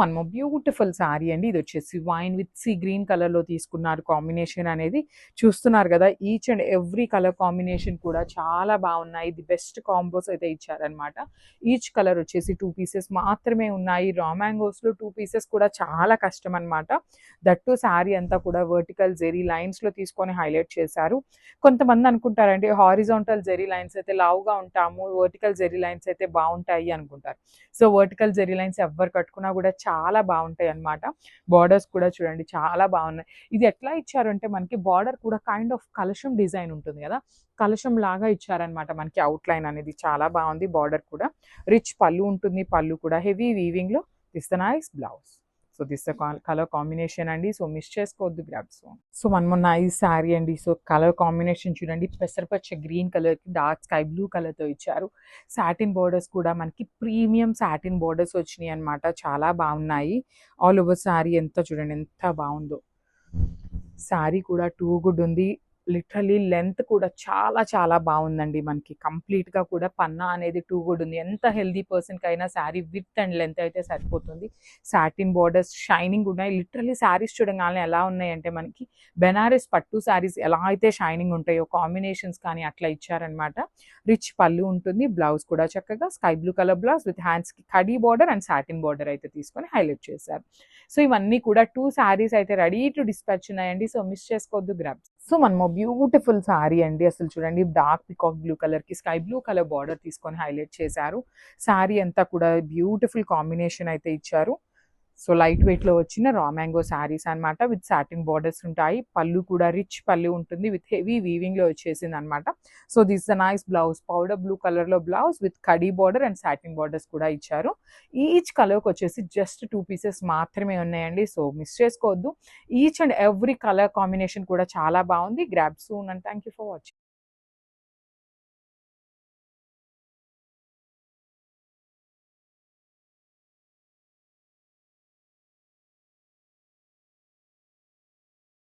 One more beautiful sorry అండి. ఇది వచ్చేసి వైన్ విత్ సీ గ్రీన్ కలర్లో తీసుకున్నారు. కాంబినేషన్ అనేది చూస్తున్నారు కదా, each and every colour combination కూడా చాలా బాగున్నాయి. ది బెస్ట్ కాంబోస్ అయితే ఇచ్చారనమాట. ఈచ్ కలర్ వచ్చేసి 2 పీసెస్ మాత్రమే ఉన్నాయి. రా మ్యాంగోస్లో 2 పీసెస్ కూడా చాలా కష్టం అనమాట. దట్టు శారీ అంతా కూడా వర్టికల్ జెరీ లైన్స్లో తీసుకొని హైలైట్ చేశారు. కొంతమంది అనుకుంటారండి హారిజాంటల్ జెరీ లైన్స్ అయితే లావుగా ఉంటాము, వర్టికల్ జెరీ లైన్స్ అయితే బాగుంటాయి అనుకుంటారు. సో వర్టికల్ జెరీ లైన్స్ ఎవరు కట్టుకున్నా కూడా చాలా బాగుంటాయి అనమాట. బార్డర్స్ కూడా చూడండి చాలా బాగున్నాయి. ఇది ఎట్లా ఇచ్చారు అంటే మనకి బార్డర్ కూడా కైండ్ ఆఫ్ కలశం డిజైన్ ఉంటుంది కదా, కలశం లాగా ఇచ్చారనమాట. మనకి అవుట్లైన్ అనేది చాలా బాగుంది. బార్డర్ కూడా రిచ్ పళ్ళు ఉంటుంది. పళ్ళు కూడా హెవీ వీవింగ్ లో. This the nice blouse. So this the colour combination అండి. సో మిస్ చేసుకోవద్దు grabs. So one more nice sari అండి. సో కలర్ కాంబినేషన్ చూడండి, పెసరపచ్చ గ్రీన్ కలర్ కి డార్క్ స్కై బ్లూ కలర్ తో ఇచ్చారు. సాటిన్ బోర్డర్స్ కూడా మనకి ప్రీమియం సాటిన్ బోర్డర్స్ వచ్చినాయి అనమాట. చాలా బాగున్నాయి. ఆల్ ఓవర్ శారీ ఎంత చూడండి ఎంత బాగుందో. శారీ కూడా టూ గుడ్ ఉంది. లిటరలీ లెంత్ కూడా చాలా చాలా బాగుందండి. మనకి కంప్లీట్ గా కూడా పన్నా అనేది టూ గుడ్ ఉంది. ఎంత హెల్దీ పర్సన్ కైనా శారీ విత్ అండ్ లెంత్ అయితే సరిపోతుంది. సాటిన్ బోర్డర్స్ షైనింగ్ ఉన్నాయి. లిటరలీ శారీస్ చూడగానే ఎలా ఉన్నాయంటే మనకి బెనారస్ పట్టు శారీస్ ఎలా అయితే షైనింగ్ ఉంటాయో కాంబినేషన్స్ కానీ అట్లా ఇచ్చారనమాట. రిచ్ పళ్ళు ఉంటుంది. బ్లౌజ్ కూడా చక్కగా sky blue colour blouse with hands కి కడీ బోర్డర్ అండ్ సాటిన్ బోర్డర్ అయితే తీసుకొని హైలైట్ చేశారు. సో ఇవన్నీ కూడా 2 శారీస్ అయితే రెడీ టు డిస్పాచ్ ఉన్నాయండి. సో మిస్ చేసుకోవద్దు గ్రాబ్స్. సో మనము బ్యూటిఫుల్ శారీ అండి. అసలు చూడండి డార్క్ పికాక్ బ్లూ కలర్ కి స్కై బ్లూ కలర్ బార్డర్ తీసుకొని హైలైట్ చేశారు. శారీ అంతా కూడా బ్యూటిఫుల్ కాంబినేషన్ అయితే ఇచ్చారు. సో లైట్ వెయిట్ లో వచ్చిన రా మ్యాంగో శారీస్ అనమాట. విత్ సాటిన్ బార్డర్స్ ఉంటాయి. పళ్ళు కూడా రిచ్ పళ్ళు ఉంటుంది. విత్ హెవీ వీవింగ్ లో వచ్చేసింది అనమాట. So this the nice blouse. Powder blue colour లో బ్లౌజ్ విత్ కడీ బార్డర్ అండ్ సాటిన్ బార్డర్స్ కూడా ఇచ్చారు. ఈచ్ కలర్ కి వచ్చేసి జస్ట్ 2 పీసెస్ మాత్రమే ఉన్నాయండి. సో మిస్ చేసుకోవద్దు. Each and every colour combination కూడా చాలా బాగుంది. Grab soon and thank you for watching.